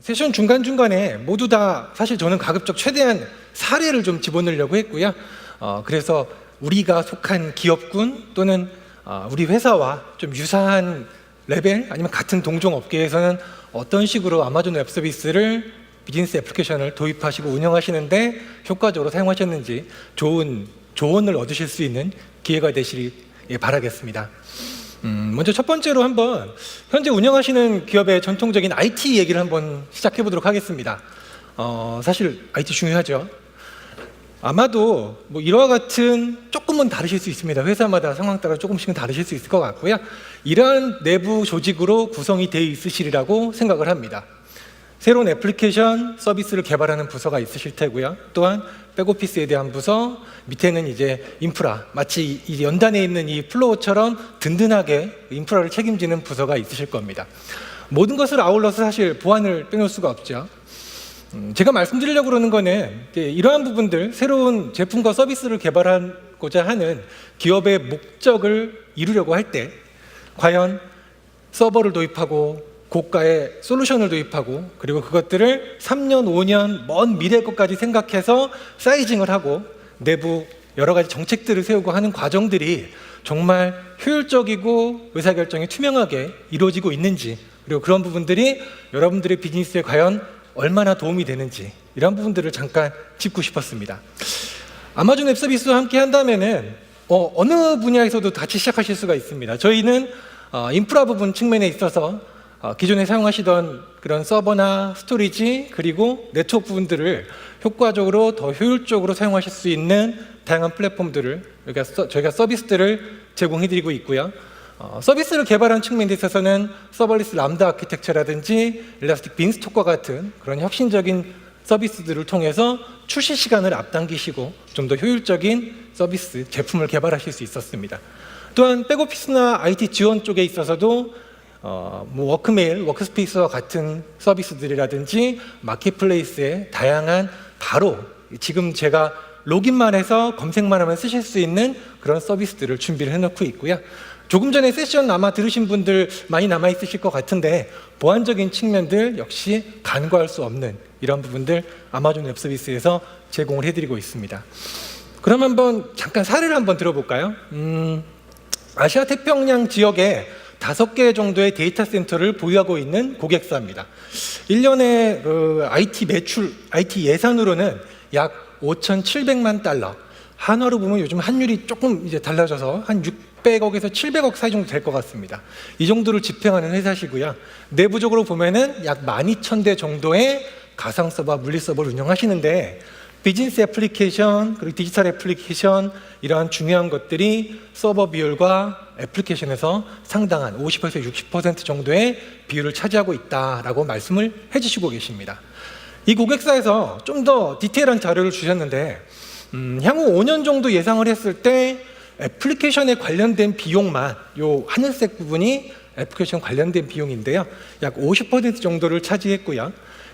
세션 중간중간에 모두 다 사실 저는 가급적 최대한 사례를 좀 집어넣으려고 했고요. 그래서 우리가 속한 기업군 또는 우리 회사와 좀 유사한 레벨 아니면 같은 동종 업계에서는 어떤 식으로 아마존 웹 서비스를 비즈니스 애플리케이션을 도입하시고 운영하시는데 효과적으로 사용하셨는지 좋은 조언을 얻으실 수 있는 기회가 되시길 바라겠습니다. 먼저 첫 번째로 한번 현재 운영하시는 기업의 전통적인 IT 얘기를 한번 시작해 보도록 하겠습니다. 사실 IT 중요하죠. 아마도 뭐 이와 같은 조금은 다르실 수 있습니다. 회사마다 상황 따라 조금씩은 다르실 수 있을 것 같고요. 이러한 내부 조직으로 구성이 되어 있으시리라고 생각을 합니다. 새로운 애플리케이션 서비스를 개발하는 부서가 있으실 테고요. 또한 백오피스에 대한 부서, 밑에는 이제 인프라, 마치 이 연단에 있는 이 플로우처럼 든든하게 인프라를 책임지는 부서가 있으실 겁니다. 모든 것을 아울러서 사실 보안을 빼놓을 수가 없죠. 제가 말씀드리려고 그러는 거는 이러한 부분들, 새로운 제품과 서비스를 개발하고자 하는 기업의 목적을 이루려고 할 때 과연 서버를 도입하고 고가의 솔루션을 도입하고 그리고 그것들을 3년, 5년 먼 미래 것까지 생각해서 사이징을 하고 내부 여러 가지 정책들을 세우고 하는 과정들이 정말 효율적이고 의사결정이 투명하게 이루어지고 있는지, 그리고 그런 부분들이 여러분들의 비즈니스에 과연 얼마나 도움이 되는지, 이런 부분들을 잠깐 짚고 싶었습니다. 아마존 웹 서비스와 함께 한다면은 어느 분야에서도 같이 시작하실 수가 있습니다. 저희는 인프라 부분 측면에 있어서 기존에 사용하시던 그런 서버나 스토리지 그리고 네트워크 부분들을 효과적으로 더 효율적으로 사용하실 수 있는 다양한 플랫폼들을 저희가 서비스들을 제공해드리고 있고요. 서비스를 개발한 측면에 있어서는 서버리스 람다 아키텍처라든지 일라스틱 빈스톡과 같은 그런 혁신적인 서비스들을 통해서 출시 시간을 앞당기시고 좀 더 효율적인 서비스, 제품을 개발하실 수 있었습니다. 또한 백오피스나 IT 지원 쪽에 있어서도 워크메일, 워크스페이스와 같은 서비스들이라든지 마켓플레이스의 다양한 바로 지금 제가 로그인만 해서 검색만 하면 쓰실 수 있는 그런 서비스들을 준비를 해놓고 있고요. 조금 전에 세션 아마 들으신 분들 많이 남아 있으실 것 같은데 보안적인 측면들 역시 간과할 수 없는 이런 부분들 아마존 웹 서비스에서 제공을 해드리고 있습니다. 그럼 한번 잠깐 사례를 한번 들어볼까요? 아시아 태평양 지역에 5개 정도의 데이터 센터를 보유하고 있는 고객사입니다. 1년에 IT 예산으로는 약 5,700만 달러. 한화로 보면 요즘 환율이 조금 이제 달라져서 한 600억에서 700억 사이 정도 될 것 같습니다. 이 정도를 집행하는 회사시고요. 내부적으로 보면은 약 12,000대 정도의 가상 서버, 물리 서버를 운영하시는데 비즈니스 애플리케이션, 그리고 디지털 애플리케이션 이러한 중요한 것들이 서버 비율과 애플리케이션에서 상당한 50에서 60% 정도의 비율을 차지하고 있다라고 말씀을 해주시고 계십니다. 이 고객사에서 좀 더 디테일한 자료를 주셨는데 향후 5년 정도 예상을 했을 때 애플리케이션에 관련된 비용만 요 하늘색 부분이 애플리케이션 관련된 비용인데요. 약 50% 정도를 차지했고요.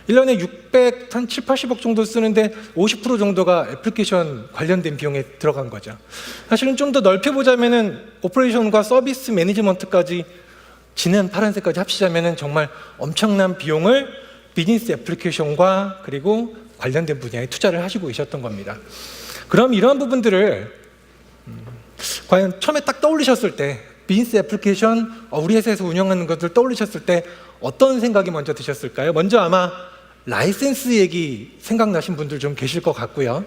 1년에 7, 80억 정도 쓰는데 50% 정도가 애플리케이션 관련된 비용에 들어간 거죠. 사실은 좀 더 넓혀보자면은 오퍼레이션과 서비스 매니지먼트까지 진한 파란색까지 합치자면은 정말 엄청난 비용을 비즈니스 애플리케이션과 그리고 관련된 분야에 투자를 하시고 계셨던 겁니다. 그럼 이러한 부분들을 과연 처음에 딱 떠올리셨을 때 비즈니스 애플리케이션 우리 회사에서 운영하는 것들 떠올리셨을 때 어떤 생각이 먼저 드셨을까요? 먼저 아마 라이센스 얘기 생각나신 분들 좀 계실 것 같고요.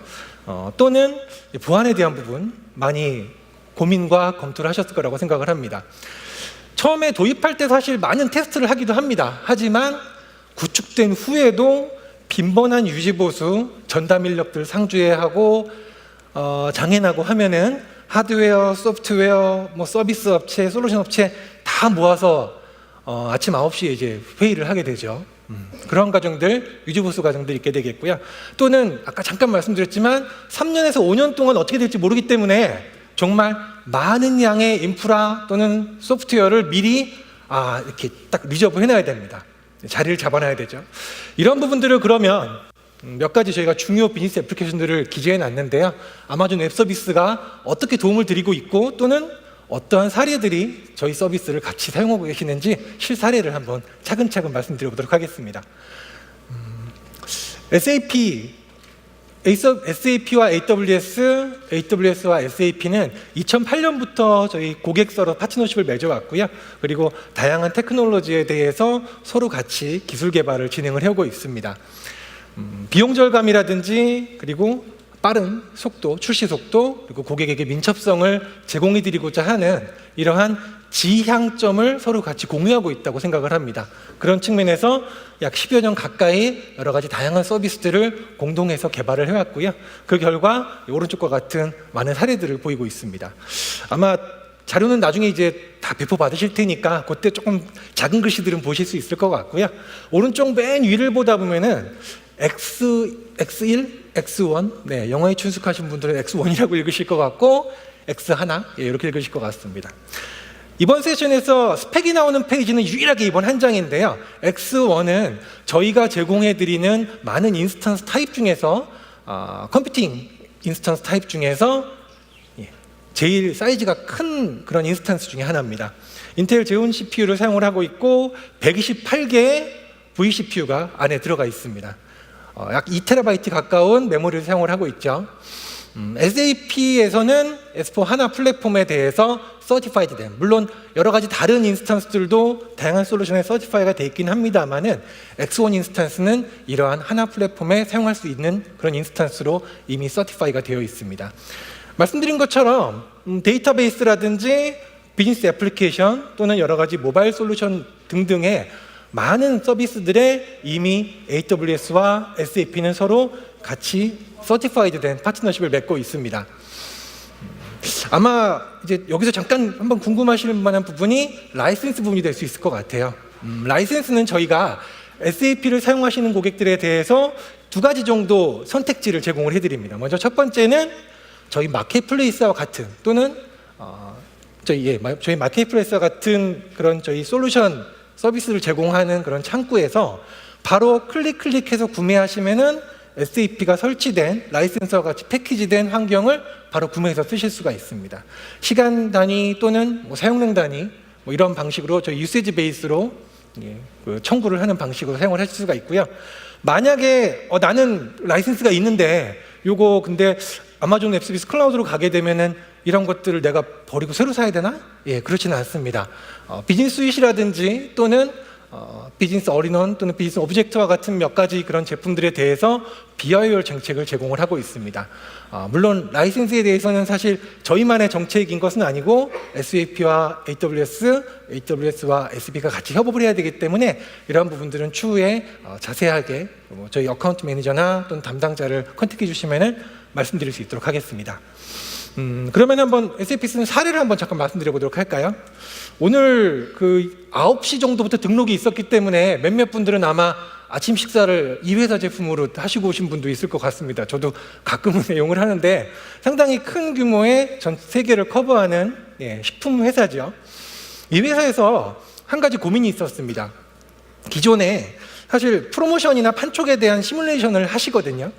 또는 보안에 대한 부분 많이 고민과 검토를 하셨을 거라고 생각을 합니다. 처음에 도입할 때 사실 많은 테스트를 하기도 합니다. 하지만 구축된 후에도 빈번한 유지보수, 전담 인력들 상주해하고 장애나고 하면은 하드웨어, 소프트웨어, 서비스 업체, 솔루션 업체 다 모아서 아침 9시에 이제 회의를 하게 되죠. 그런 과정들, 유지보수 과정들이 있게 되겠고요. 또는 아까 잠깐 말씀드렸지만 3년에서 5년 동안 어떻게 될지 모르기 때문에 정말 많은 양의 인프라 또는 소프트웨어를 미리 이렇게 딱 리저브 해놔야 됩니다. 자리를 잡아놔야 되죠. 이런 부분들을 그러면 몇 가지 저희가 중요 비즈니스 애플리케이션들을 기재해 놨는데요. 아마존 웹 서비스가 어떻게 도움을 드리고 있고 또는 어떠한 사례들이 저희 서비스를 같이 사용하고 계시는지 실사례를 한번 차근차근 말씀드려 보도록 하겠습니다. SAP와 AWS와 SAP는 2008년부터 저희 고객사로 파트너십을 맺어왔고요. 그리고 다양한 테크놀로지에 대해서 서로 같이 기술 개발을 진행을 하고 있습니다. 비용 절감이라든지 그리고 빠른 속도, 출시 속도, 그리고 고객에게 민첩성을 제공해드리고자 하는 이러한 지향점을 서로 같이 공유하고 있다고 생각을 합니다. 그런 측면에서 약 10여 년 가까이 여러 가지 다양한 서비스들을 공동해서 개발을 해왔고요. 그 결과 오른쪽과 같은 많은 사례들을 보이고 있습니다. 아마 자료는 나중에 이제 다 배포 받으실 테니까 그때 조금 작은 글씨들은 보실 수 있을 것 같고요. 오른쪽 맨 위를 보다 보면은 X1, X1, 네, 영어에 친숙하신 분들은 X1이라고 읽으실 것 같고 X1, 예, 이렇게 읽으실 것 같습니다. 이번 세션에서 스펙이 나오는 페이지는 유일하게 이번 한 장인데요. X1은 저희가 제공해드리는 많은 인스턴스 타입 중에서 컴퓨팅 인스턴스 타입 중에서 제일 사이즈가 큰 그런 인스턴스 중에 하나입니다. 인텔 제온 CPU를 사용을 하고 있고 128개의 vCPU가 안에 들어가 있습니다. 약 2TB 가까운 메모리를 사용을 하고 있죠. SAP에서는 S4 하나 플랫폼에 대해서 서티파이드 된, 물론 여러 가지 다른 인스턴스들도 다양한 솔루션에 서티파이가 되어 있긴 합니다만은 X1 인스턴스는 이러한 하나 플랫폼에 사용할 수 있는 그런 인스턴스로 이미 서티파이가 되어 있습니다. 말씀드린 것처럼 데이터베이스라든지 비즈니스 애플리케이션 또는 여러 가지 모바일 솔루션 등등의 많은 서비스들에 이미 AWS와 SAP는 서로 같이 서티파이드 된 파트너십을 맺고 있습니다. 아마 이제 여기서 잠깐 한번 궁금하실 만한 부분이 라이센스 부분이 될 수 있을 것 같아요. 라이센스는 저희가 SAP를 사용하시는 고객들에 대해서 두 가지 정도 선택지를 제공을 해드립니다. 먼저 첫 번째는 저희 마켓플레이스와 같은 또는 저희 마켓플레이스와 같은 그런 저희 솔루션 서비스를 제공하는 그런 창구에서 바로 클릭해서 구매하시면은 SAP가 설치된 라이센서와 같이 패키지된 환경을 바로 구매해서 쓰실 수가 있습니다. 시간 단위 또는 사용량 단위 이런 방식으로 저희 유세지 베이스로 청구를 하는 방식으로 사용을 하실 수가 있고요. 만약에 나는 라이센스가 있는데 요거 근데 아마존 웹 서비스 클라우드로 가게 되면은 이런 것들을 내가 버리고 새로 사야 되나? 예, 그렇지는 않습니다. 비즈니스 스윗이라든지 또는 비즈니스 올인원 또는 비즈니스 오브젝트와 같은 몇 가지 그런 제품들에 대해서 비하이얼 정책을 제공을 하고 있습니다. 물론 라이센스에 대해서는 사실 저희만의 정책인 것은 아니고 SAP와 AWS와 SAP가 같이 협업을 해야 되기 때문에 이러한 부분들은 추후에 자세하게 저희 어카운트 매니저나 또는 담당자를 컨택해 주시면 말씀드릴 수 있도록 하겠습니다. 그러면 한번 SAP 쓰는 사례를 한번 잠깐 말씀드려 보도록 할까요? 오늘 그 9시 정도부터 등록이 있었기 때문에 몇몇 분들은 아마 아침 식사를 이 회사 제품으로 하시고 오신 분도 있을 것 같습니다. 저도 가끔은 이용을 하는데 상당히 큰 규모의 전 세계를 커버하는 식품 회사죠. 이 회사에서 한 가지 고민이 있었습니다. 기존에 사실 프로모션이나 판촉에 대한 시뮬레이션을 하시거든요.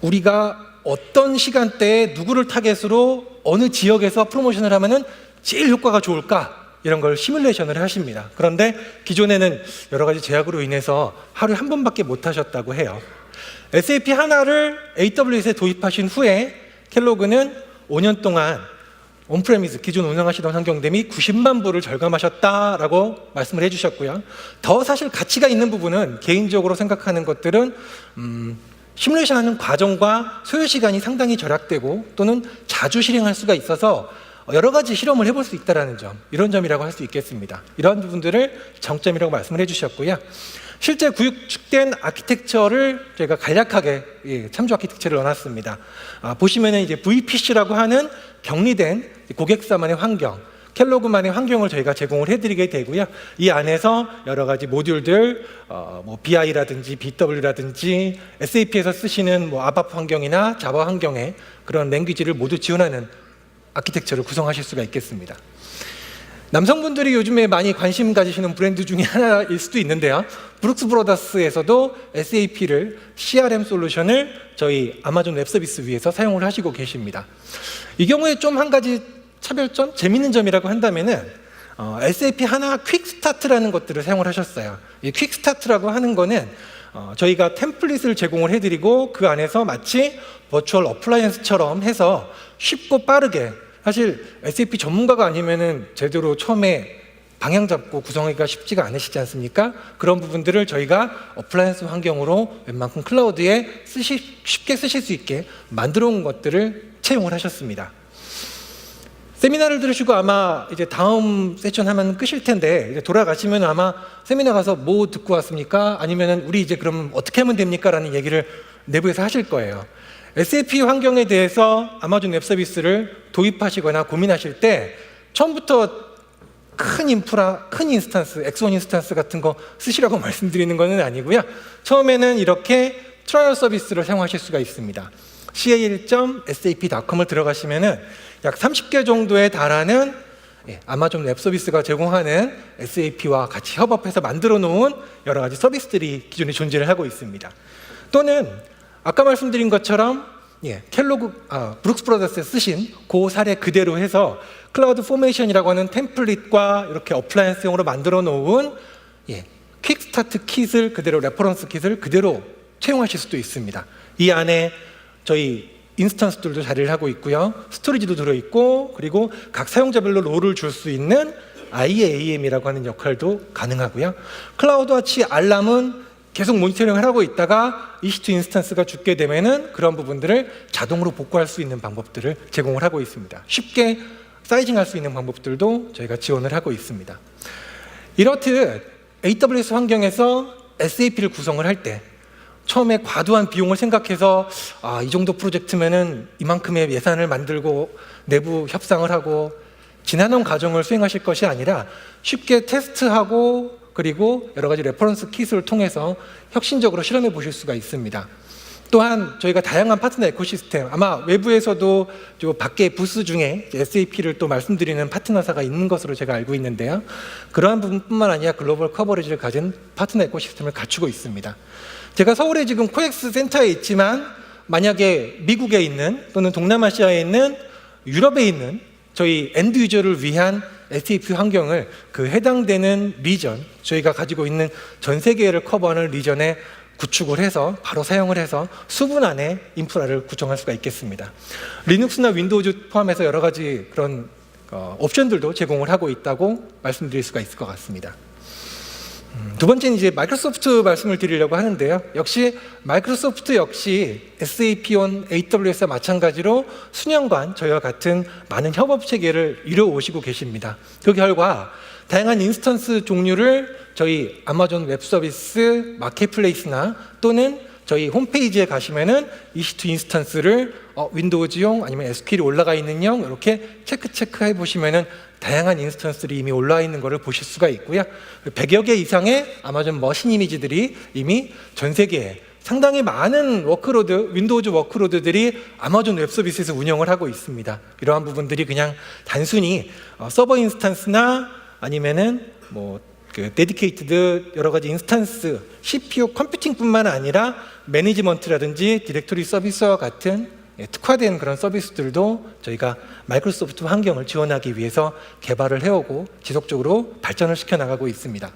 우리가 어떤 시간대에 누구를 타겟으로 어느 지역에서 프로모션을 하면은 제일 효과가 좋을까? 이런 걸 시뮬레이션을 하십니다. 그런데 기존에는 여러 가지 제약으로 인해서 하루에 한 번밖에 못 하셨다고 해요. SAP 하나를 AWS에 도입하신 후에 켈로그는 5년 동안 온프레미스 기존 운영하시던 환경 대비 90만 불을 절감하셨다라고 말씀을 해주셨고요. 더 사실 가치가 있는 부분은 개인적으로 생각하는 것들은 시뮬레이션 하는 과정과 소요 시간이 상당히 절약되고 또는 자주 실행할 수가 있어서 여러 가지 실험을 해볼 수 있다는 점, 이런 점이라고 할 수 있겠습니다. 이러한 부분들을 장점이라고 말씀을 해주셨고요. 실제 구축된 아키텍처를 저희가 간략하게 참조 아키텍처를 넣어놨습니다. 보시면은 이제 VPC라고 하는 격리된 고객사만의 환경, 켈로그만의 환경을 저희가 제공을 해드리게 되고요. 이 안에서 여러 가지 모듈들, BI라든지 BW라든지 SAP에서 쓰시는 ABAP 환경이나 자바 환경의 그런 랭귀지를 모두 지원하는 아키텍처를 구성하실 수가 있겠습니다. 남성분들이 요즘에 많이 관심 가지시는 브랜드 중에 하나일 수도 있는데요. 브룩스 브로더스에서도 SAP를 CRM 솔루션을 저희 아마존 웹 서비스 위에서 사용을 하시고 계십니다. 이 경우에 좀 한 가지 차별점, 재밌는 점이라고 한다면은 SAP 하나 퀵스타트라는 것들을 사용을 하셨어요. 이 퀵스타트라고 하는 거는 저희가 템플릿을 제공을 해드리고 그 안에서 마치 버추얼 어플라이언스처럼 해서 쉽고 빠르게, 사실 SAP 전문가가 아니면은 제대로 처음에 방향 잡고 구성하기가 쉽지가 않으시지 않습니까? 그런 부분들을 저희가 어플라이언스 환경으로 웬만큼 클라우드에 쉽게 쓰실 수 있게 만들어 온 것들을 채용을 하셨습니다. 세미나를 들으시고 아마 이제 다음 세션 하면 끄실 텐데, 이제 돌아가시면 아마 세미나 가서 뭐 듣고 왔습니까? 아니면은 우리 이제 그럼 어떻게 하면 됩니까? 라는 얘기를 내부에서 하실 거예요. SAP 환경에 대해서 아마존 웹 서비스를 도입하시거나 고민하실 때 처음부터 큰 인프라, 큰 인스턴스, X1 인스턴스 같은 거 쓰시라고 말씀드리는 것은 아니고요. 처음에는 이렇게 트라이얼 서비스를 사용하실 수가 있습니다. cal.sap.com을 들어가시면은 약 30개 정도에 달하는 아마존 웹 서비스가 제공하는 SAP와 같이 협업해서 만들어 놓은 여러 가지 서비스들이 기존에 존재를 하고 있습니다. 또는 아까 말씀드린 것처럼 브룩스 브라더스에 쓰신 그 사례 그대로 해서 클라우드 포메이션이라고 하는 템플릿과 이렇게 어플라이언스용으로 만들어 놓은 퀵 스타트 킷을 그대로, 레퍼런스 킷을 그대로 채용하실 수도 있습니다. 이 안에 저희 인스턴스들도 자리를 하고 있고요, 스토리지도 들어있고, 그리고 각 사용자별로 롤을 줄 수 있는 IAM이라고 하는 역할도 가능하고요. 클라우드와치 알람은 계속 모니터링을 하고 있다가 EC2 인스턴스가 죽게 되면은 그런 부분들을 자동으로 복구할 수 있는 방법들을 제공을 하고 있습니다. 쉽게 사이징할 수 있는 방법들도 저희가 지원을 하고 있습니다. 이렇듯 AWS 환경에서 SAP를 구성을 할 때 처음에 과도한 비용을 생각해서 이 정도 프로젝트면은 이만큼의 예산을 만들고 내부 협상을 하고 지난한 과정을 수행하실 것이 아니라 쉽게 테스트하고 그리고 여러 가지 레퍼런스 킷을 통해서 혁신적으로 실험해 보실 수가 있습니다. 또한 저희가 다양한 파트너 에코시스템, 아마 외부에서도 밖에 부스 중에 SAP를 또 말씀드리는 파트너사가 있는 것으로 제가 알고 있는데요. 그러한 부분뿐만 아니라 글로벌 커버리지를 가진 파트너 에코시스템을 갖추고 있습니다. 제가 서울에 지금 코엑스 센터에 있지만 만약에 미국에 있는 또는 동남아시아에 있는 유럽에 있는 저희 엔드 유저를 위한 SAP 환경을 그 해당되는 리전, 저희가 가지고 있는 전 세계를 커버하는 리전에 구축을 해서 바로 사용을 해서 수분 안에 인프라를 구성할 수가 있겠습니다. 리눅스나 윈도우즈 포함해서 여러 가지 그런 옵션들도 제공을 하고 있다고 말씀드릴 수가 있을 것 같습니다. 두 번째는 이제 마이크로소프트 말씀을 드리려고 하는데요. 역시 마이크로소프트 역시 SAP on AWS와 마찬가지로 수년간 저희와 같은 많은 협업 체계를 이루어오시고 계십니다. 그 결과 다양한 인스턴스 종류를 저희 아마존 웹 서비스 마켓플레이스나 또는 저희 홈페이지에 가시면은 EC2 인스턴스를 윈도우즈용 아니면 SQL이 올라가 있는용 이렇게 체크해 보시면은 다양한 인스턴스들이 이미 올라와 있는 것을 보실 수가 있고요. 100여 개 이상의 아마존 머신 이미지들이 이미 전 세계에 상당히 많은 워크로드, 윈도우즈 워크로드들이 아마존 웹 서비스에서 운영을 하고 있습니다. 이러한 부분들이 그냥 단순히 서버 인스턴스나 아니면은 데디케이티드 여러 가지 인스턴스, CPU 컴퓨팅뿐만 아니라 매니지먼트라든지 디렉토리 서비스와 같은 특화된 그런 서비스들도 저희가 마이크로소프트 환경을 지원하기 위해서 개발을 해오고 지속적으로 발전을 시켜나가고 있습니다.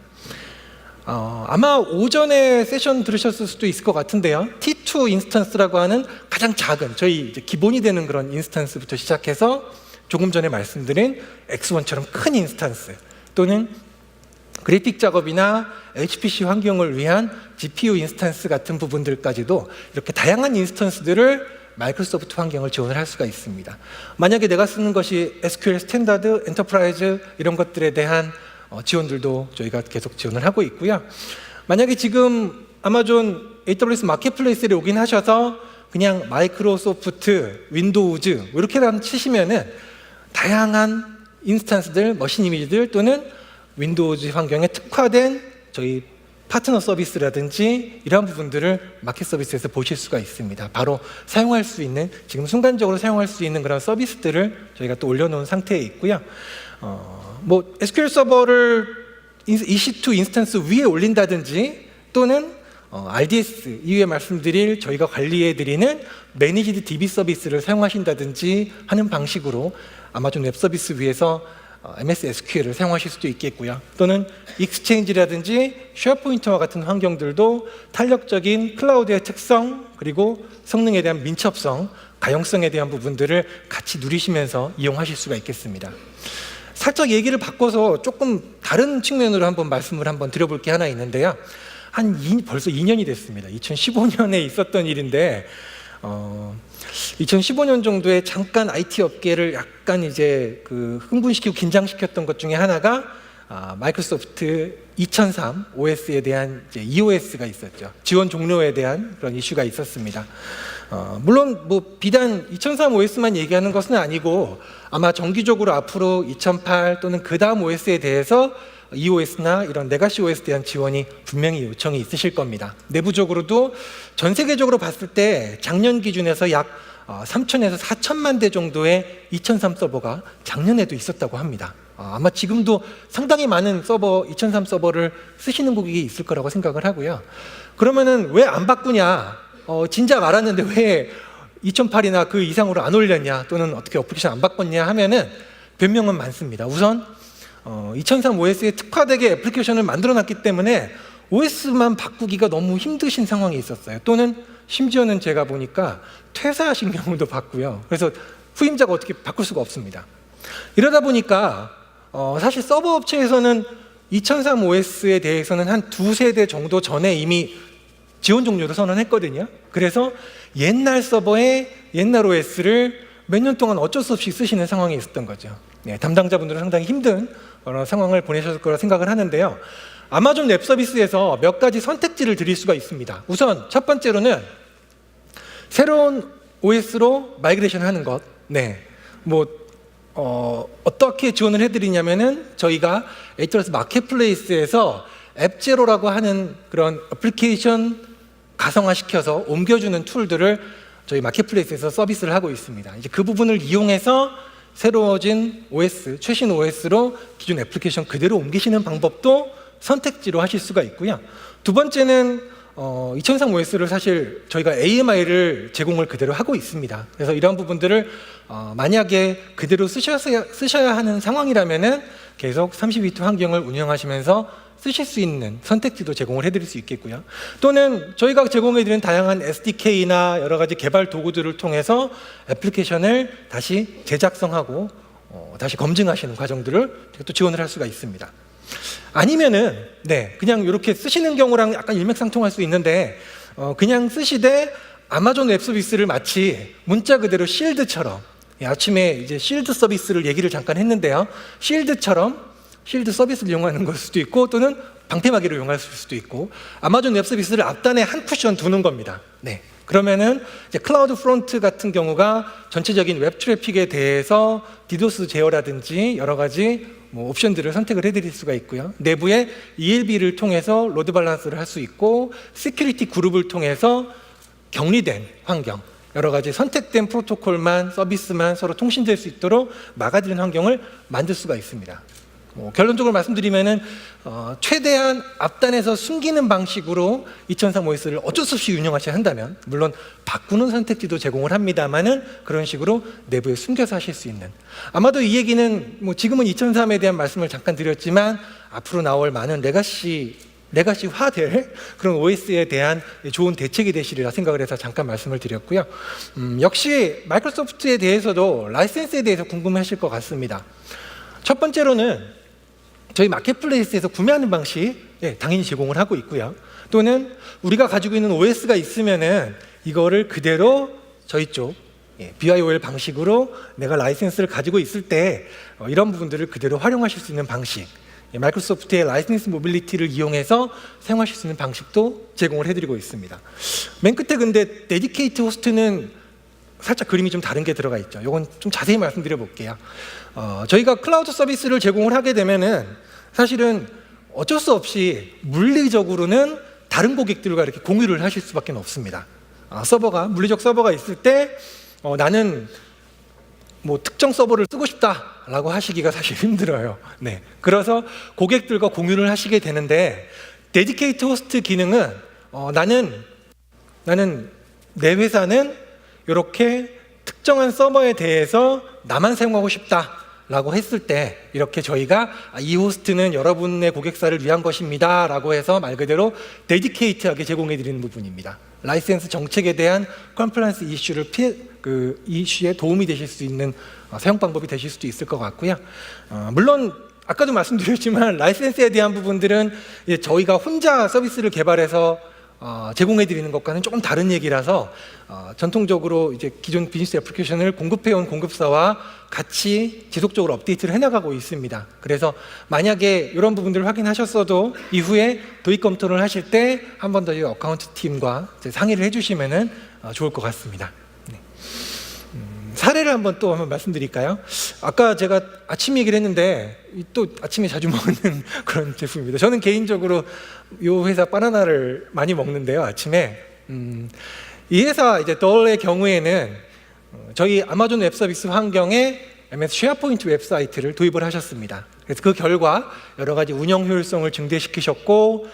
아마 오전에 세션 들으셨을 수도 있을 것 같은데요. T2 인스턴스라고 하는 가장 작은 저희 이제 기본이 되는 그런 인스턴스부터 시작해서 조금 전에 말씀드린 X1처럼 큰 인스턴스 또는 그래픽 작업이나 HPC 환경을 위한 GPU 인스턴스 같은 부분들까지도 이렇게 다양한 인스턴스들을 마이크로소프트 환경을 지원을 할 수가 있습니다. 만약에 내가 쓰는 것이 SQL 스탠다드, 엔터프라이즈 이런 것들에 대한 지원들도 저희가 계속 지원을 하고 있고요. 만약에 지금 아마존 AWS 마켓플레이스에 로그인하셔서 그냥 마이크로소프트, 윈도우즈 이렇게만 치시면은 다양한 인스턴스들, 머신 이미지들 또는 윈도우즈 환경에 특화된 저희 파트너 서비스라든지 이런 부분들을 마켓 서비스에서 보실 수가 있습니다. 바로 사용할 수 있는, 지금 순간적으로 사용할 수 있는 그런 서비스들을 저희가 또 올려놓은 상태에 있고요. SQL 서버를 EC2 인스턴스 위에 올린다든지 또는 RDS 이후에 말씀드릴 저희가 관리해드리는 매니지드 DB 서비스를 사용하신다든지 하는 방식으로 아마존 웹 서비스 위에서 MS SQL을 사용하실 수도 있겠고요. 또는 익스체인지라든지 쉐어포인트와 같은 환경들도 탄력적인 클라우드의 특성, 그리고 성능에 대한 민첩성, 가용성에 대한 부분들을 같이 누리시면서 이용하실 수가 있겠습니다. 살짝 얘기를 바꿔서 조금 다른 측면으로 말씀을 드려볼 게 하나 있는데요. 벌써 2년이 됐습니다. 2015년에 있었던 일인데 2015년 정도에 잠깐 IT 업계를 약간 이제 흥분시키고 긴장시켰던 것 중에 하나가 마이크로소프트 2003 OS에 대한 이제 EOS가 있었죠. 지원 종료에 대한 그런 이슈가 있었습니다. 물론 비단 2003 OS만 얘기하는 것은 아니고 아마 정기적으로 앞으로 2008 또는 그 다음 OS에 대해서 EOS나 이런 레가시 OS에 대한 지원이 분명히 요청이 있으실 겁니다. 내부적으로도 전 세계적으로 봤을 때 작년 기준에서 약 3천에서 4천만 대 정도의 2003 서버가 작년에도 있었다고 합니다. 아마 지금도 상당히 많은 2003 서버를 쓰시는 고객이 있을 거라고 생각을 하고요. 그러면은 왜 안 바꾸냐? 진작 알았는데 왜 2008이나 그 이상으로 안 올렸냐? 또는 어떻게 어플리케이션 안 바꿨냐 하면은 변명은 많습니다. 우선 2003 OS에 특화되게 애플리케이션을 만들어놨기 때문에 OS만 바꾸기가 너무 힘드신 상황이 있었어요. 또는 심지어는 제가 보니까 퇴사하신 경우도 봤고요. 그래서 후임자가 어떻게 바꿀 수가 없습니다. 이러다 보니까 사실 서버 업체에서는 2003 OS에 대해서는 한 2세대 정도 전에 이미 지원 종료를 선언했거든요. 그래서 옛날 서버에 옛날 OS를 몇 년 동안 어쩔 수 없이 쓰시는 상황이 있었던 거죠. 네, 담당자분들은 상당히 힘든 상황을 보내셨을 거라 생각을 하는데요. 아마존 웹 서비스에서 몇 가지 선택지를 드릴 수가 있습니다. 우선 첫 번째로는 새로운 OS로 마이그레이션을 하는 것. 네, 어떻게 지원을 해드리냐면은 저희가 AWS 마켓플레이스에서 앱제로라고 하는 그런 애플리케이션 가성화시켜서 옮겨주는 툴들을 저희 마켓플레이스에서 서비스를 하고 있습니다. 이제 그 부분을 이용해서 새로워진 OS, 최신 OS로 기존 애플리케이션 그대로 옮기시는 방법도 선택지로 하실 수가 있고요. 두 번째는 2003 OS를 사실 저희가 AMI를 제공을 그대로 하고 있습니다. 그래서 이런 부분들을 만약에 그대로 쓰셔야 하는 상황이라면은 계속 32비트 환경을 운영하시면서 쓰실 수 있는 선택지도 제공을 해드릴 수 있겠고요. 또는 저희가 제공해드리는 다양한 SDK나 여러 가지 개발 도구들을 통해서 애플리케이션을 다시 재작성하고 다시 검증하시는 과정들을 또 지원을 할 수가 있습니다. 아니면은 그냥 이렇게 쓰시는 경우랑 약간 일맥상통할 수 있는데 그냥 쓰시되 아마존 웹 서비스를 마치 문자 그대로 실드처럼 아침에 이제 실드 서비스를 얘기를 잠깐 했는데요. 실드 서비스를 이용하는 걸 수도 있고 또는 방패막이로 이용할 수도 있고 아마존 웹 서비스를 앞단에 한 쿠션 두는 겁니다. 그러면은 이제 클라우드 프론트 같은 경우가 전체적인 웹 트래픽에 대해서 디도스 제어라든지 여러 가지 옵션들을 선택을 해드릴 수가 있고요. 내부에 ELB를 통해서 로드 밸런스를 할 수 있고 시큐리티 그룹을 통해서 격리된 환경, 여러 가지 선택된 프로토콜만 서비스만 서로 통신될 수 있도록 막아드리는 환경을 만들 수가 있습니다. 결론적으로 말씀드리면은 최대한 앞단에서 숨기는 방식으로 2003 OS를 어쩔 수 없이 운영하셔야 한다면 물론 바꾸는 선택지도 제공을 합니다만은 그런 식으로 내부에 숨겨서 하실 수 있는 아마도 이 얘기는 지금은 2003에 대한 말씀을 잠깐 드렸지만 앞으로 나올 많은 레가시화될 그런 OS에 대한 좋은 대책이 되시리라 생각을 해서 잠깐 말씀을 드렸고요. 역시 마이크로소프트에 대해서도 라이센스에 대해서 궁금해하실 것 같습니다. 첫 번째로는 저희 마켓플레이스에서 구매하는 방식 당연히 제공을 하고 있고요. 또는 우리가 가지고 있는 OS가 있으면은 이거를 그대로 저희 쪽 BYOL 방식으로 내가 라이센스를 가지고 있을 때 이런 부분들을 그대로 활용하실 수 있는 방식, 마이크로소프트의 라이센스 모빌리티를 이용해서 사용하실 수 있는 방식도 제공을 해드리고 있습니다. 맨 끝에 근데 데디케이트 호스트는 살짝 그림이 좀 다른 게 들어가 있죠. 이건 좀 자세히 말씀드려 볼게요. 저희가 클라우드 서비스를 제공을 하게 되면은 사실은 어쩔 수 없이 물리적으로는 다른 고객들과 이렇게 공유를 하실 수밖에 없습니다. 물리적 서버가 있을 때 나는 특정 서버를 쓰고 싶다라고 하시기가 사실 힘들어요. 그래서 고객들과 공유를 하시게 되는데 데디케이트 호스트 기능은 나는 내 회사는 이렇게 특정한 서버에 대해서 나만 사용하고 싶다 라고 했을 때 이렇게 저희가 이 호스트는 여러분의 고객사를 위한 것입니다 라고 해서 말 그대로 데디케이트하게 제공해 드리는 부분입니다. 라이센스 정책에 대한 컴플라이언스 이슈에 도움이 되실 수 있는 사용 방법이 되실 수도 있을 것 같고요. 물론 아까도 말씀드렸지만 라이센스에 대한 부분들은 저희가 혼자 서비스를 개발해서 제공해 드리는 것과는 조금 다른 얘기라서 전통적으로 이제 기존 비즈니스 애플리케이션을 공급해온 공급사와 같이 지속적으로 업데이트를 해나가고 있습니다. 그래서 만약에 이런 부분들을 확인하셨어도 이후에 도입 검토를 하실 때 한 번 더 이 어카운트 팀과 상의를 해주시면 좋을 것 같습니다. 네. 사례를 한번 말씀드릴까요? 아까 제가 아침 얘기를 했는데 또 아침에 자주 먹는 그런 제품입니다. 저는 개인적으로 이 회사 바나나를 많이 먹는데요, 아침에. 이 회사 이제 덜의 경우에는 저희 아마존 웹 서비스 환경에 MS 쉐어포인트 웹사이트를 도입을 하셨습니다. 그래서 그 결과 여러 가지 운영 효율성을 증대시키셨고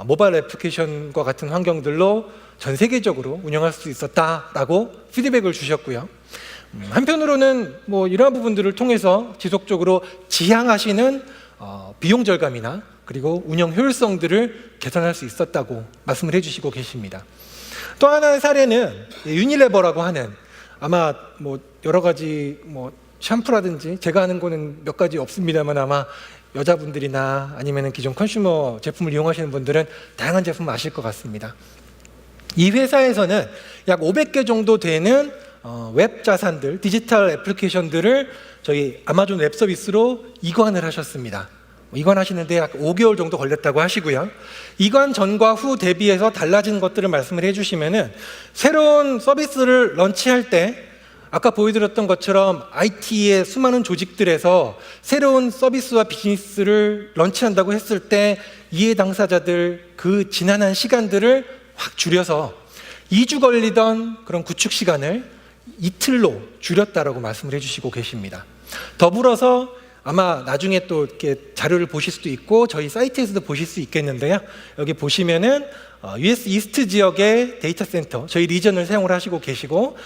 모바일 애플리케이션과 같은 환경들로 전 세계적으로 운영할 수 있었다라고 피드백을 주셨고요. 한편으로는 뭐 이러한 부분들을 통해서 지속적으로 지향하시는 비용 절감이나 그리고 운영 효율성들을 개선할 수 있었다고 말씀을 해주시고 계십니다. 또 하나의 사례는 유니레버라고 하는 아마 뭐 여러 가지 뭐 샴푸라든지 제가 아는 거는 몇 가지 없습니다만 아마 여자분들이나 아니면 기존 컨슈머 제품을 이용하시는 분들은 다양한 제품을 아실 것 같습니다. 이 회사에서는 약 500개 정도 되는 웹 자산들, 디지털 애플리케이션들을 저희 아마존 웹 서비스로 이관을 하셨습니다. 이관하시는데 약 5개월 정도 걸렸다고 하시고요. 이관 전과 후 대비해서 달라진 것들을 말씀을 해주시면은 새로운 서비스를 런치할 때 아까 보여드렸던 것처럼 IT의 수많은 조직들에서 새로운 서비스와 비즈니스를 런치한다고 했을 때 이해 당사자들 그 지난한 시간들을 확 줄여서 2주 걸리던 그런 구축 시간을 이틀로 줄였다라고 말씀을 해주시고 계십니다. 더불어서 아마 나중에 또 이렇게 자료를 보실 수도 있고 저희 사이트에서도 보실 수 있겠는데요. 여기 보시면은 US 이스트 지역의 데이터 센터, 저희 리전을 사용을 하시고 계시고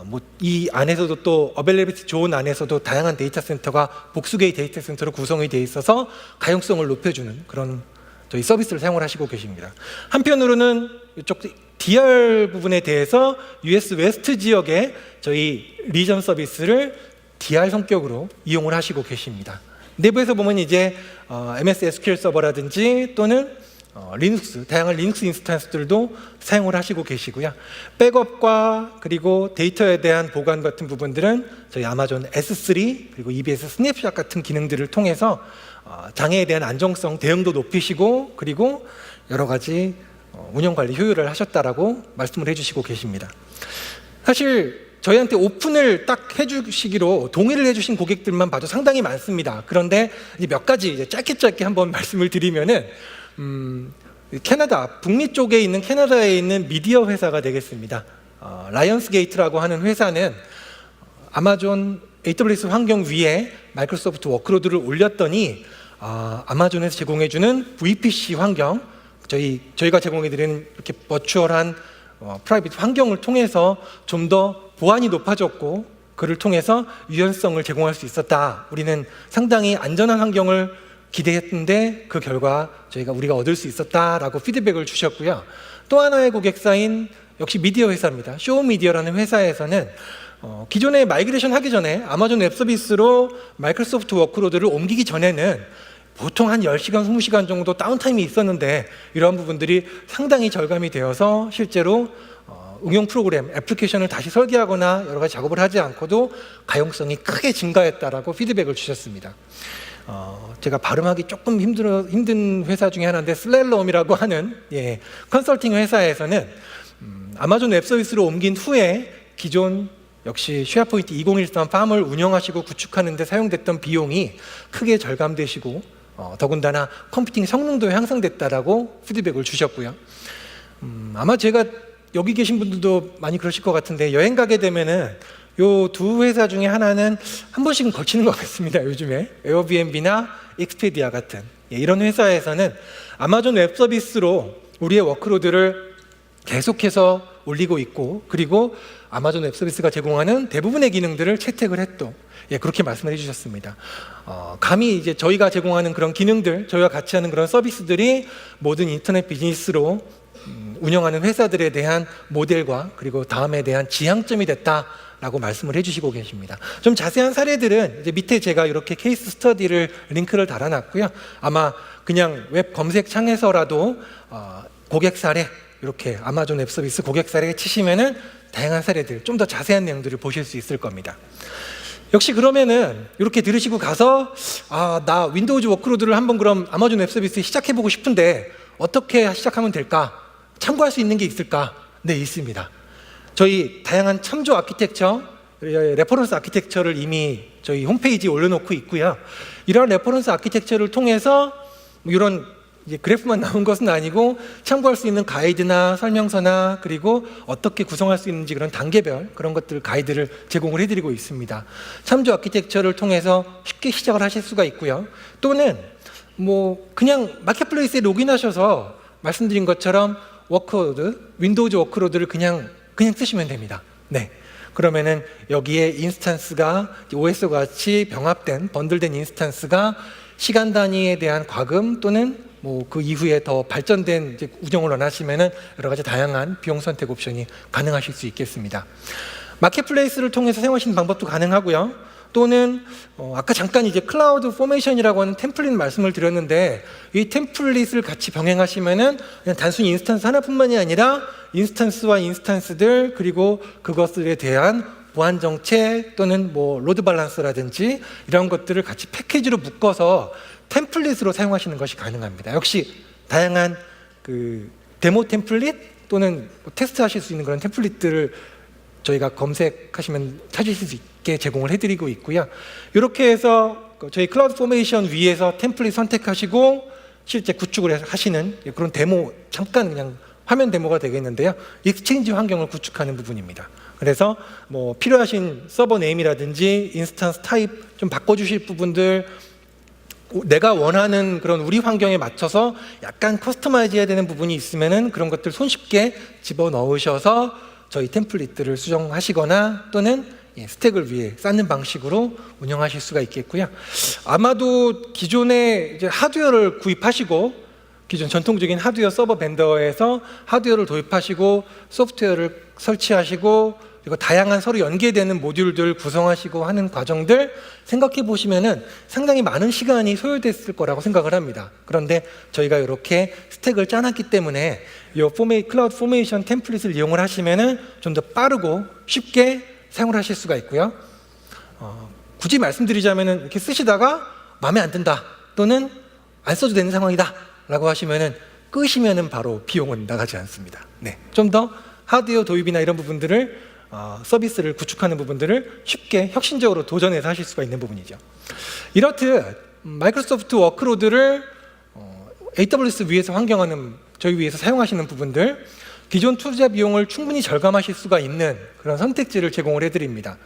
뭐 이 안에서도 또 어벨레비티 존 안에서도 다양한 데이터 센터가 복수개의 데이터 센터로 구성이 되어 있어서 가용성을 높여주는 그런 저희 서비스를 사용을 하시고 계십니다. 한편으로는 이쪽 DR 부분에 대해서 US 웨스트 지역의 저희 리전 서비스를 DR 성격으로 이용을 하시고 계십니다. 내부에서 보면 이제 MS SQL 서버라든지 또는 리눅스, 다양한 리눅스 인스턴스들도 사용을 하시고 계시고요. 백업과 그리고 데이터에 대한 보관 같은 부분들은 저희 아마존 S3 그리고 EBS 스냅샷 같은 기능들을 통해서 장애에 대한 안정성, 대응도 높이시고 그리고 여러 가지 운영관리 효율을 하셨다라고 말씀을 해주시고 계십니다. 사실 저희한테 오픈을 딱 해주시기로 동의를 해주신 고객들만 봐도 상당히 많습니다. 그런데 이제 몇 가지 이제 짧게 한번 말씀을 드리면은 캐나다 북미 쪽에 있는 캐나다에 있는 미디어 회사가 되겠습니다. 라이언스 게이트라고 하는 회사는 아마존 AWS 환경 위에 마이크로소프트 워크로드를 올렸더니 아마존에서 제공해주는 VPC 환경, 저희가 제공해드리는 이렇게 버추얼한 프라이빗 환경을 통해서 좀 더 보안이 높아졌고 그를 통해서 유연성을 제공할 수 있었다. 우리는 상당히 안전한 환경을 기대했는데 그 결과 우리가 얻을 수 있었다라고 피드백을 주셨고요. 또 하나의 고객사인 역시 미디어 회사입니다. 쇼미디어라는 회사에서는 기존에 마이그레이션 하기 전에 아마존 웹 서비스로 마이크로소프트 워크로드를 옮기기 전에는 보통 한 10시간, 20시간 정도 다운타임이 있었는데 이러한 부분들이 상당히 절감이 되어서 실제로 응용 프로그램, 애플리케이션을 다시 설계하거나 여러 가지 작업을 하지 않고도 가용성이 크게 증가했다라고 피드백을 주셨습니다. 제가 발음하기 조금 힘든 회사 중에 하나인데 슬렐럼이라고 하는 컨설팅 회사에서는 아마존 웹 서비스로 옮긴 후에 기존 역시 쉐어포인트 2013 팜을 운영하시고 구축하는 데 사용됐던 비용이 크게 절감되시고 더군다나 컴퓨팅 성능도 향상됐다라고 피드백을 주셨고요. 아마 제가 여기 계신 분들도 많이 그러실 것 같은데 여행 가게 되면은 요 두 회사 중에 하나는 한 번씩은 거치는 것 같습니다. 요즘에 에어비앤비나 익스페디아 같은 이런 회사에서는 아마존 웹 서비스로 우리의 워크로드를 계속해서 올리고 있고, 그리고 아마존 웹 서비스가 제공하는 대부분의 기능들을 채택을 했도, 그렇게 말씀을 해주셨습니다. 감히 이제 저희가 제공하는 그런 기능들, 저희와 같이 하는 그런 서비스들이 모든 인터넷 비즈니스로 운영하는 회사들에 대한 모델과 그리고 다음에 대한 지향점이 됐다라고 말씀을 해주시고 계십니다. 좀 자세한 사례들은 이제 밑에 제가 이렇게 케이스 스터디를 링크를 달아놨고요. 아마 그냥 웹 검색창에서라도 고객 사례, 이렇게 아마존 웹 서비스 고객 사례 치시면은 다양한 사례들, 좀 더 자세한 내용들을 보실 수 있을 겁니다. 역시 그러면은 이렇게 들으시고 가서 나 윈도우즈 워크로드를 한번 그럼 아마존 웹 서비스 시작해보고 싶은데 어떻게 시작하면 될까? 참고할 수 있는 게 있을까? 네, 있습니다. 저희 다양한 참조 아키텍처, 레퍼런스 아키텍처를 이미 저희 홈페이지에 올려놓고 있고요. 이런 레퍼런스 아키텍처를 통해서 이런 이제 그래프만 나온 것은 아니고 참고할 수 있는 가이드나 설명서나 그리고 어떻게 구성할 수 있는지 그런 단계별 그런 것들 가이드를 제공을 해드리고 있습니다. 참조 아키텍처를 통해서 쉽게 시작을 하실 수가 있고요. 또는 뭐 그냥 마켓플레이스에 로그인하셔서 말씀드린 것처럼 워크로드, 윈도우즈 워크로드를 그냥 쓰시면 됩니다. 네. 그러면은 여기에 인스턴스가 OS와 같이 병합된 번들된 인스턴스가 시간 단위에 대한 과금 또는 뭐 그 이후에 더 발전된 이제 운영을 원하시면은 여러 가지 다양한 비용 선택 옵션이 가능하실 수 있겠습니다. 마켓플레이스를 통해서 사용하시는 방법도 가능하고요. 또는 아까 잠깐 이제 클라우드 포메이션이라고 하는 템플릿 말씀을 드렸는데 이 템플릿을 같이 병행하시면은 그냥 단순히 인스턴스 하나뿐만이 아니라 인스턴스와 인스턴스들 그리고 그것들에 대한 보안 정책 또는 뭐 로드 밸런스라든지 이런 것들을 같이 패키지로 묶어서 템플릿으로 사용하시는 것이 가능합니다. 역시 다양한 그 데모 템플릿 또는 뭐 테스트하실 수 있는 그런 템플릿들을 저희가 검색하시면 찾으실 수 있게 제공을 해드리고 있고요. 이렇게 해서 저희 클라우드 포메이션 위에서 템플릿 선택하시고 실제 구축을 하시는 그런 데모, 잠깐 그냥 화면 데모가 되겠는데요. 익스체인지 환경을 구축하는 부분입니다. 그래서 뭐 필요하신 서버 네임이라든지 인스턴스 타입 좀 바꿔주실 부분들, 내가 원하는 그런 우리 환경에 맞춰서 약간 커스터마이즈 해야 되는 부분이 있으면은 그런 것들 손쉽게 집어넣으셔서 저희 템플릿들을 수정하시거나 또는 스택을 위해 쌓는 방식으로 운영하실 수가 있겠고요. 아마도 기존에 이제 하드웨어를 구입하시고 기존 전통적인 하드웨어 서버 벤더에서 하드웨어를 도입하시고 소프트웨어를 설치하시고 그리고 다양한 서로 연계되는 모듈들 구성하시고 하는 과정들 생각해 보시면은 상당히 많은 시간이 소요됐을 거라고 생각을 합니다. 그런데 저희가 이렇게 스택을 짜놨기 때문에 이 클라우드 포메이션 템플릿을 이용을 하시면은 좀 더 빠르고 쉽게 사용을 하실 수가 있고요. 굳이 말씀드리자면은 이렇게 쓰시다가 마음에 안 든다 또는 안 써도 되는 상황이다 라고 하시면은 끄시면은 바로 비용은 나가지 않습니다. 네, 좀 더 하드웨어 도입이나 이런 부분들을 서비스를 구축하는 부분들을 쉽게 혁신적으로 도전해서 하실 수가 있는 부분이죠. 이렇듯 마이크로소프트 워크로드를 AWS 위에서 환경하는 저희 위에서 사용하시는 부분들 기존 투자 비용을 충분히 절감하실 수가 있는 그런 선택지를 제공을 해드립니다.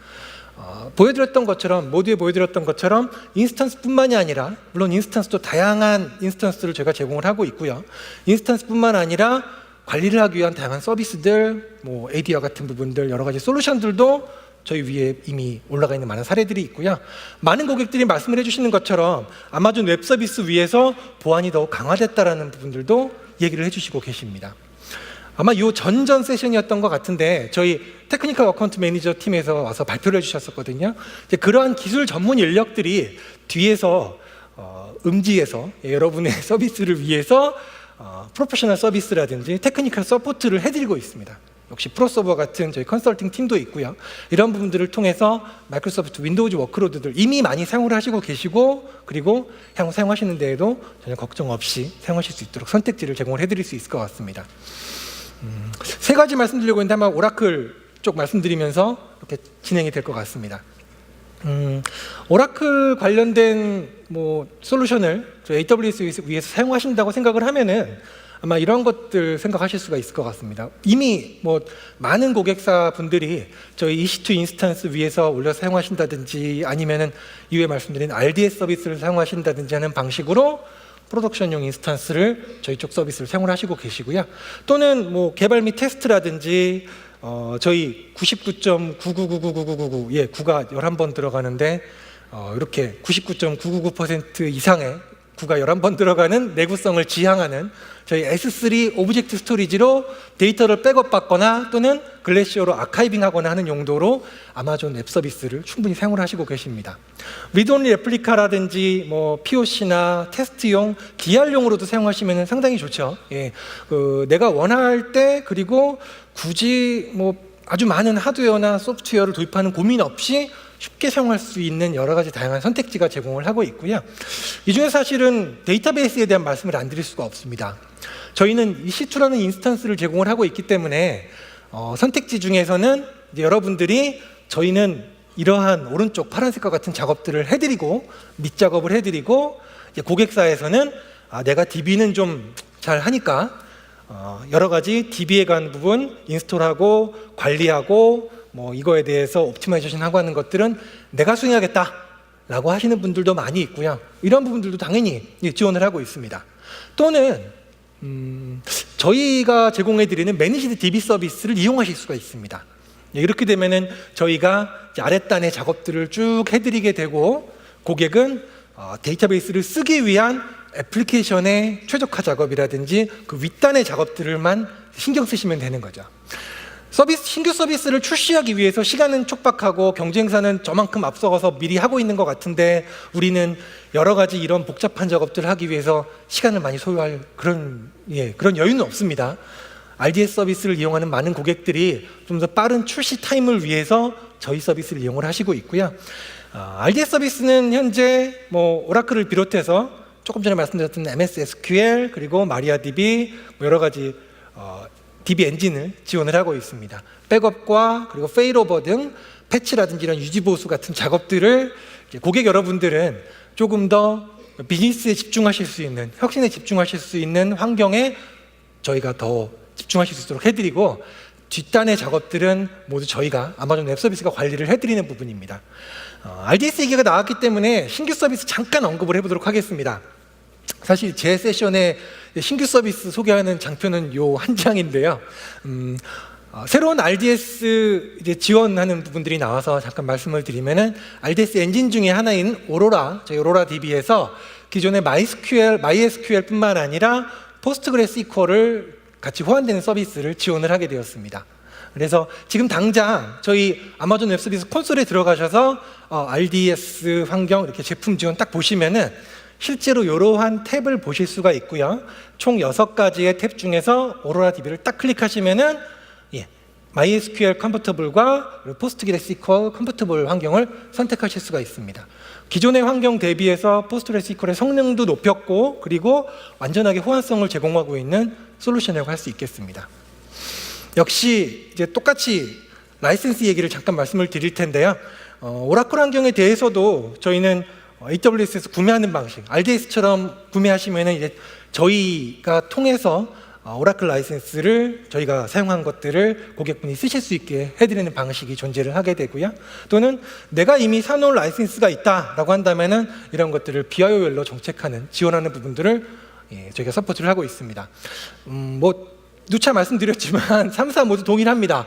보여드렸던 것처럼 모두에 보여드렸던 것처럼 인스턴스뿐만이 아니라 물론 인스턴스도 다양한 인스턴스를 제가 제공을 하고 있고요. 인스턴스뿐만 아니라 관리를 하기 위한 다양한 서비스들, 뭐 ADR 같은 부분들 여러 가지 솔루션들도 저희 위에 이미 올라가 있는 많은 사례들이 있고요. 많은 고객들이 말씀을 해주시는 것처럼 아마존 웹 서비스 위에서 보안이 더욱 강화됐다라는 부분들도 얘기를 해주시고 계십니다. 아마 이 전전 세션이었던 것 같은데 저희 테크니컬 어카운트 매니저 팀에서 와서 발표를 해주셨었거든요. 이제 그러한 기술 전문 인력들이 뒤에서 음지에서 여러분의 서비스를 위해서 프로페셔널 서비스라든지 테크니컬 서포트를 해드리고 있습니다. 역시 프로서버 같은 저희 컨설팅 팀도 있고요. 이런 부분들을 통해서 마이크로소프트 윈도우즈 워크로드들 이미 많이 사용을 하시고 계시고 그리고 향후 사용하시는 데에도 전혀 걱정 없이 사용하실 수 있도록 선택지를 제공을 해드릴 수 있을 것 같습니다. 세 가지 말씀드리려고 했는데 아마 오라클 쪽 말씀드리면서 이렇게 진행이 될 것 같습니다. 오라클 관련된 뭐 솔루션을 저희 AWS 위에서 사용하신다고 생각을 하면은 아마 이런 것들 생각하실 수가 있을 것 같습니다. 이미 뭐 많은 고객사 분들이 저희 EC2 인스턴스 위에서 올려 사용하신다든지 아니면은 이후에 말씀드린 RDS 서비스를 사용하신다든지 하는 방식으로 프로덕션용 인스턴스를 저희 쪽 서비스를 사용을 하시고 계시고요. 또는 뭐 개발 및 테스트라든지 저희 99.9999999 예, 9가 11번 들어가는데 이렇게 99.999% 이상의 9가 11번 들어가는 내구성을 지향하는 저희 S3 오브젝트 스토리지로 데이터를 백업받거나 또는 글래시어로 아카이빙하거나 하는 용도로 아마존 웹 서비스를 충분히 사용을 하시고 계십니다. 리드온리 레플리카라든지 뭐 POC나 테스트용, DR용으로도 사용하시면 상당히 좋죠. 예, 내가 원할 때 그리고 굳이 뭐 아주 많은 하드웨어나 소프트웨어를 도입하는 고민 없이 쉽게 사용할 수 있는 여러 가지 다양한 선택지가 제공을 하고 있고요. 이 중에 사실은 데이터베이스에 대한 말씀을 안 드릴 수가 없습니다. 저희는 EC2라는 인스턴스를 제공을 하고 있기 때문에 선택지 중에서는 이제 여러분들이 저희는 이러한 오른쪽 파란색과 같은 작업들을 해드리고 밑작업을 해드리고 이제 고객사에서는 내가 DB는 좀 잘 하니까 여러 가지 DB에 관한 부분 인스톨하고 관리하고 뭐 이거에 대해서 옵티마이제이션 하고 하는 것들은 내가 수행하겠다 라고 하시는 분들도 많이 있고요. 이런 부분들도 당연히 지원을 하고 있습니다. 또는 저희가 제공해드리는 매니지드 DB 서비스를 이용하실 수가 있습니다. 이렇게 되면은 저희가 아랫단의 작업들을 쭉 해드리게 되고 고객은 데이터베이스를 쓰기 위한 애플리케이션의 최적화 작업이라든지 그 윗단의 작업들만 신경 쓰시면 되는 거죠. 신규 서비스를 출시하기 위해서 시간은 촉박하고 경쟁사는 저만큼 앞서가서 미리 하고 있는 것 같은데 우리는 여러 가지 이런 복잡한 작업들을 하기 위해서 시간을 많이 소요할 그런 여유는 없습니다. RDS 서비스를 이용하는 많은 고객들이 좀 더 빠른 출시 타임을 위해서 저희 서비스를 이용을 하시고 있고요. RDS 서비스는 현재 뭐 오라클을 비롯해서 조금 전에 말씀드렸던 MS SQL 그리고 마리아DB 뭐 여러 가지 DB 엔진을 지원을 하고 있습니다. 백업과 그리고 페일오버 등 패치라든지 이런 유지 보수 같은 작업들을 고객 여러분들은 조금 더 비즈니스에 집중하실 수 있는 혁신에 집중하실 수 있는 환경에 저희가 더 집중하실 수 있도록 해드리고 뒷단의 작업들은 모두 저희가 아마존 웹 서비스가 관리를 해드리는 부분입니다. RDS 얘기가 나왔기 때문에 신규 서비스 잠깐 언급을 해보도록 하겠습니다. 사실 제 세션에 신규 서비스 소개하는 장표는 요 한 장인데요. 새로운 RDS 이제 지원하는 부분들이 나와서 잠깐 말씀을 드리면은 RDS 엔진 중에 하나인 오로라, 저희 오로라 DB에서 기존의 MySQL뿐만 아니라 포스트그레스QL을 같이 호환되는 서비스를 지원을 하게 되었습니다. 그래서 지금 당장 저희 아마존 웹 서비스 콘솔에 들어가셔서 RDS 환경 이렇게 제품 지원 딱 보시면은 실제로 이러한 탭을 보실 수가 있고요. 총 6가지의 탭 중에서 오로라 DB를 딱 클릭하시면은 MySQL 컴포터블과 포스트그레스QL 컴포터블 환경을 선택하실 수가 있습니다. 기존의 환경 대비해서 포스트그레스QL의 성능도 높였고 그리고 완전하게 호환성을 제공하고 있는 솔루션이라고 할 수 있겠습니다. 역시 이제 똑같이 라이센스 얘기를 잠깐 말씀을 드릴 텐데요. 오라클 환경에 대해서도 저희는 AWS에서 구매하는 방식, RDS처럼 구매하시면은 이제 저희가 통해서 오라클 라이센스를 저희가 사용한 것들을 고객분이 쓰실 수 있게 해드리는 방식이 존재를 하게 되고요. 또는 내가 이미 사놓은 라이센스가 있다라고 한다면은 이런 것들을 BIOL로 정책하는 지원하는 부분들을 저희가 서포트를 하고 있습니다. 뭐 누차 말씀드렸지만 3사 모두 동일합니다.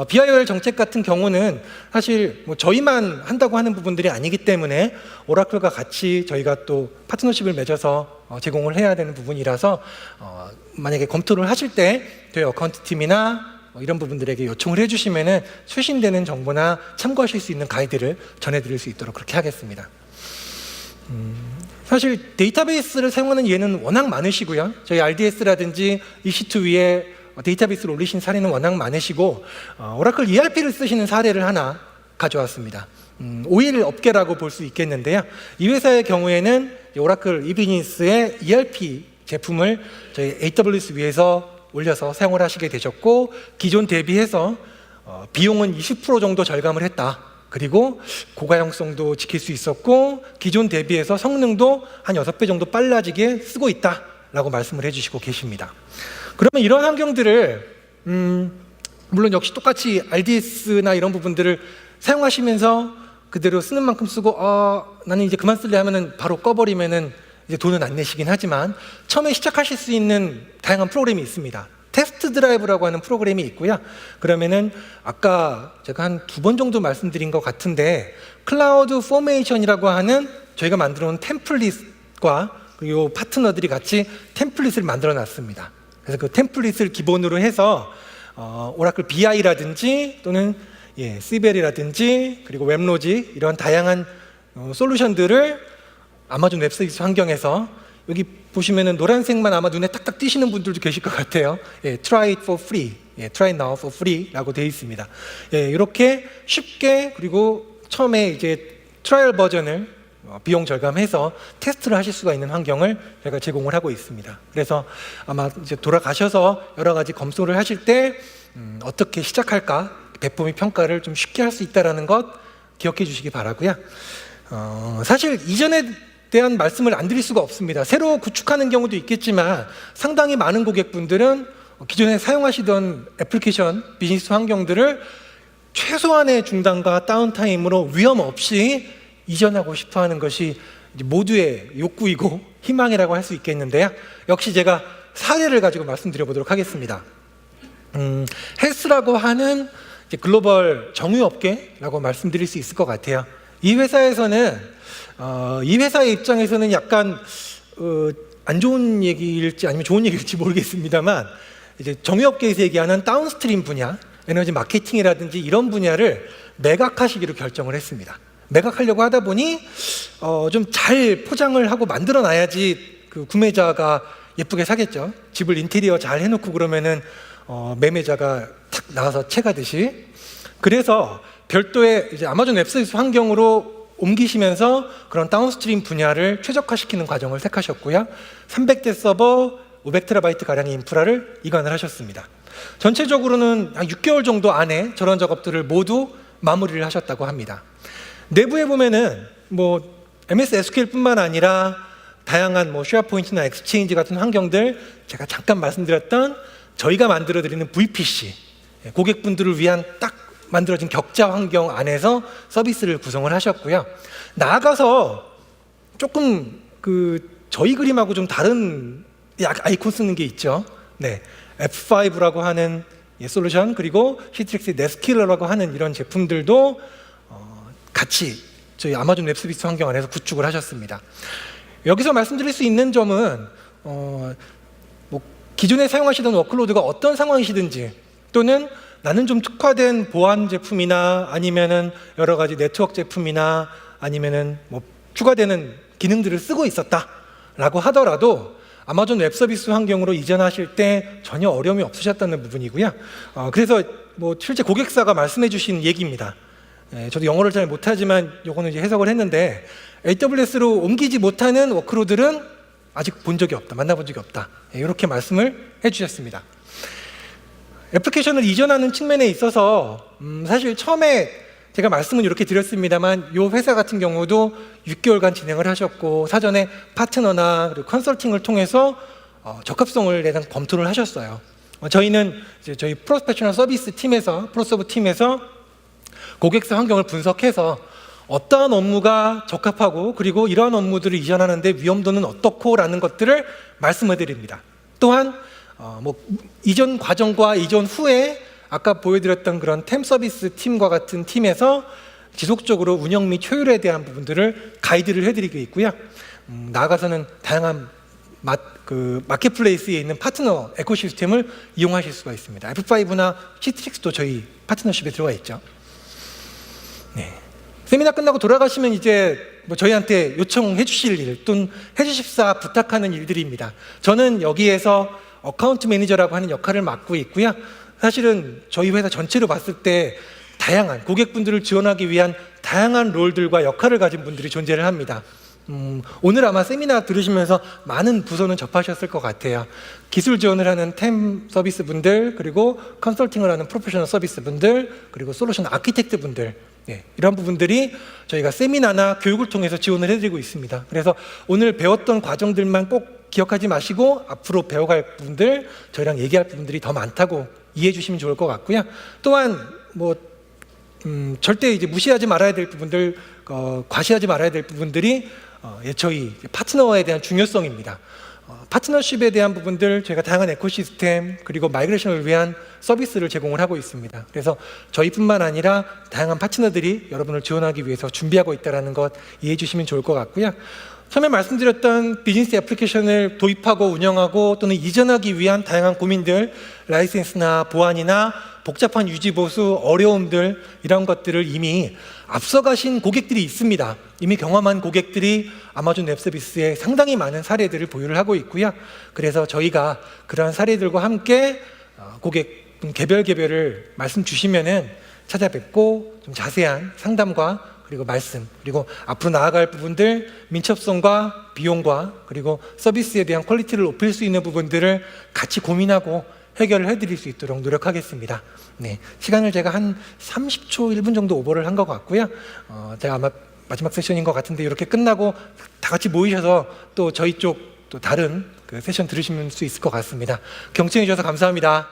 BIOL 정책 같은 경우는 사실 뭐 저희만 한다고 하는 부분들이 아니기 때문에 오라클과 같이 저희가 또 파트너십을 맺어서 제공을 해야 되는 부분이라서 만약에 검토를 하실 때 저희 어카운트 팀이나 이런 부분들에게 요청을 해주시면은 최신되는 정보나 참고하실 수 있는 가이드를 전해드릴 수 있도록 그렇게 하겠습니다. 사실 데이터베이스를 사용하는 예는 워낙 많으시고요. 저희 RDS라든지 EC2 위에 데이터베이스를 올리신 사례는 워낙 많으시고 오라클 ERP를 쓰시는 사례를 하나 가져왔습니다. 오일 업계라고 볼 수 있겠는데요. 이 회사의 경우에는 오라클 이비즈니스의 ERP 제품을 저희 AWS 위에서 올려서 사용을 하시게 되셨고 기존 대비해서 비용은 20% 정도 절감을 했다. 그리고 고가형성도 지킬 수 있었고 기존 대비해서 성능도 한 6배 정도 빨라지게 쓰고 있다라고 말씀을 해주시고 계십니다. 그러면 이런 환경들을 물론 역시 똑같이 RDS나 이런 부분들을 사용하시면서 그대로 쓰는 만큼 쓰고 나는 이제 그만 쓸래 하면은 바로 꺼버리면은 이제 돈은 안 내시긴 하지만 처음에 시작하실 수 있는 다양한 프로그램이 있습니다. 테스트 드라이브라고 하는 프로그램이 있고요. 그러면은 아까 제가 한 2번 정도 말씀드린 것 같은데 클라우드 포메이션이라고 하는 저희가 만들어 놓은 템플릿과 그리고 파트너들이 같이 템플릿을 만들어 놨습니다. 그래서 그 템플릿을 기본으로 해서 오라클 BI라든지 또는 시벨이라든지 그리고 웹로직 이런 다양한 솔루션들을 아마존 웹서비스 환경에서 여기 보시면은 노란색만 아마 눈에 딱딱 띄시는 분들도 계실 것 같아요. Try it for free, Try it now for free라고 되어 있습니다. 이렇게 쉽게 그리고 처음에 이제 트라이얼 버전을 비용 절감해서 테스트를 하실 수가 있는 환경을 제가 제공을 하고 있습니다. 그래서 아마 이제 돌아가셔서 여러 가지 검토를 하실 때 어떻게 시작할까 배포 및 평가를 좀 쉽게 할 수 있다는 것 기억해 주시기 바라고요. 사실 이전에 대한 말씀을 안 드릴 수가 없습니다. 새로 구축하는 경우도 있겠지만 상당히 많은 고객분들은 기존에 사용하시던 애플리케이션 비즈니스 환경들을 최소한의 중단과 다운타임으로 위험 없이 이전하고 싶어하는 것이 모두의 욕구이고 희망이라고 할 수 있겠는데요. 역시 제가 사례를 가지고 말씀드려보도록 하겠습니다. 헬스라고 하는 글로벌 정유업계라고 말씀드릴 수 있을 것 같아요. 이 회사에서는 이 회사의 입장에서는 약간 안 좋은 얘기일지 아니면 좋은 얘기일지 모르겠습니다만 이제 정유업계에서 얘기하는 다운스트림 분야, 에너지 마케팅이라든지 이런 분야를 매각하시기로 결정을 했습니다. 매각하려고 하다 보니 좀 잘 포장을 하고 만들어 놔야지 그 구매자가 예쁘게 사겠죠. 집을 인테리어 잘 해놓고 그러면은 매매자가 탁 나와서 채가듯이. 그래서 별도의 이제 아마존 웹서비스 환경으로 옮기시면서 그런 다운스트림 분야를 최적화시키는 과정을 택하셨고요. 300대 서버, 500TB 가량의 인프라를 이관을 하셨습니다. 전체적으로는 한 6개월 정도 안에 저런 작업들을 모두 마무리를 하셨다고 합니다. 내부에 보면은 MS SQL뿐만 아니라 다양한 쉐어포인트나 엑스체인지 같은 환경들, 제가 잠깐 말씀드렸던 저희가 만들어드리는 VPC, 고객분들을 위한 딱 만들어진 격자 환경 안에서 서비스를 구성을 하셨고요. 나아가서 조금 저희 그림하고 좀 다른 아이콘 쓰는 게 있죠. F5라고 하는 솔루션, 그리고 시트릭스 네스킬러라고 하는 이런 제품들도 같이 저희 아마존 웹서비스 환경 안에서 구축을 하셨습니다. 여기서 말씀드릴 수 있는 점은 기존에 사용하시던 워크로드가 어떤 상황이시든지 또는 나는 좀 특화된 보안 제품이나 아니면은 여러 가지 네트워크 제품이나 아니면은 추가되는 기능들을 쓰고 있었다라고 하더라도 아마존 웹서비스 환경으로 이전하실 때 전혀 어려움이 없으셨다는 부분이고요. 그래서 실제 고객사가 말씀해 주신 얘기입니다. 저도 영어를 잘 못하지만 요거는 이제 해석을 했는데 AWS로 옮기지 못하는 워크로드들은 아직 본 적이 없다, 만나본 적이 없다, 이렇게 말씀을 해주셨습니다. 애플리케이션을 이전하는 측면에 있어서 사실 처음에 제가 말씀은 이렇게 드렸습니다만 이 회사 같은 경우도 6개월간 진행을 하셨고 사전에 파트너나 그리고 컨설팅을 통해서 적합성을 대한 검토를 하셨어요. 저희는 이제 저희 프로페셔널 서비스 팀에서 프로서브 팀에서 고객사 환경을 분석해서 어떠한 업무가 적합하고 그리고 이러한 업무들을 이전하는데 위험도는 어떻고 라는 것들을 말씀해 드립니다. 또한 이전 과정과 이전 후에 아까 보여드렸던 그런 템 서비스 팀과 같은 팀에서 지속적으로 운영 및 효율에 대한 부분들을 가이드를 해드리고 있고요. 나아가서는 다양한 마켓플레이스에 있는 파트너 에코시스템을 이용하실 수가 있습니다. F5나 시트릭스도 저희 파트너십에 들어가 있죠. 세미나 끝나고 돌아가시면 이제 저희한테 요청해 주실 일 또는 해주십사 부탁하는 일들입니다. 저는 여기에서 어카운트 매니저라고 하는 역할을 맡고 있고요. 사실은 저희 회사 전체로 봤을 때 다양한 고객분들을 지원하기 위한 다양한 롤들과 역할을 가진 분들이 존재를 합니다. 오늘 아마 세미나 들으시면서 많은 부서는 접하셨을 것 같아요. 기술 지원을 하는 템 서비스 분들, 그리고 컨설팅을 하는 프로페셔널 서비스 분들, 그리고 솔루션 아키텍트 분들, 이런 부분들이 저희가 세미나나 교육을 통해서 지원을 해드리고 있습니다. 그래서 오늘 배웠던 과정들만 꼭 기억하지 마시고 앞으로 배워갈 분들, 저희랑 얘기할 분들이 더 많다고 이해해 주시면 좋을 것 같고요. 또한 절대 이제 무시하지 말아야 될 부분들, 과시하지 말아야 될 부분들이 저희 파트너에 대한 중요성입니다. 파트너십에 대한 부분들 저희가 다양한 에코시스템 그리고 마이그레이션을 위한 서비스를 제공을 하고 있습니다. 그래서 저희뿐만 아니라 다양한 파트너들이 여러분을 지원하기 위해서 준비하고 있다는 것 이해해 주시면 좋을 것 같고요. 처음에 말씀드렸던 비즈니스 애플리케이션을 도입하고 운영하고 또는 이전하기 위한 다양한 고민들, 라이센스나 보안이나 복잡한 유지 보수 어려움들 이런 것들을 이미 앞서가신 고객들이 있습니다. 이미 경험한 고객들이 아마존 웹 서비스에 상당히 많은 사례들을 보유를 하고 있고요. 그래서 저희가 그러한 사례들과 함께 고객 개별을 말씀 주시면은 찾아뵙고 좀 자세한 상담과 그리고 말씀 그리고 앞으로 나아갈 부분들 민첩성과 비용과 그리고 서비스에 대한 퀄리티를 높일 수 있는 부분들을 같이 고민하고 해결을 해드릴 수 있도록 노력하겠습니다. 네, 시간을 제가 한 30초, 1분 정도 오버를 한 것 같고요. 제가 아마 마지막 세션인 것 같은데 이렇게 끝나고 다 같이 모이셔서 또 저희 쪽 또 다른 그 세션 들으실 수 있을 것 같습니다. 경청해 주셔서 감사합니다.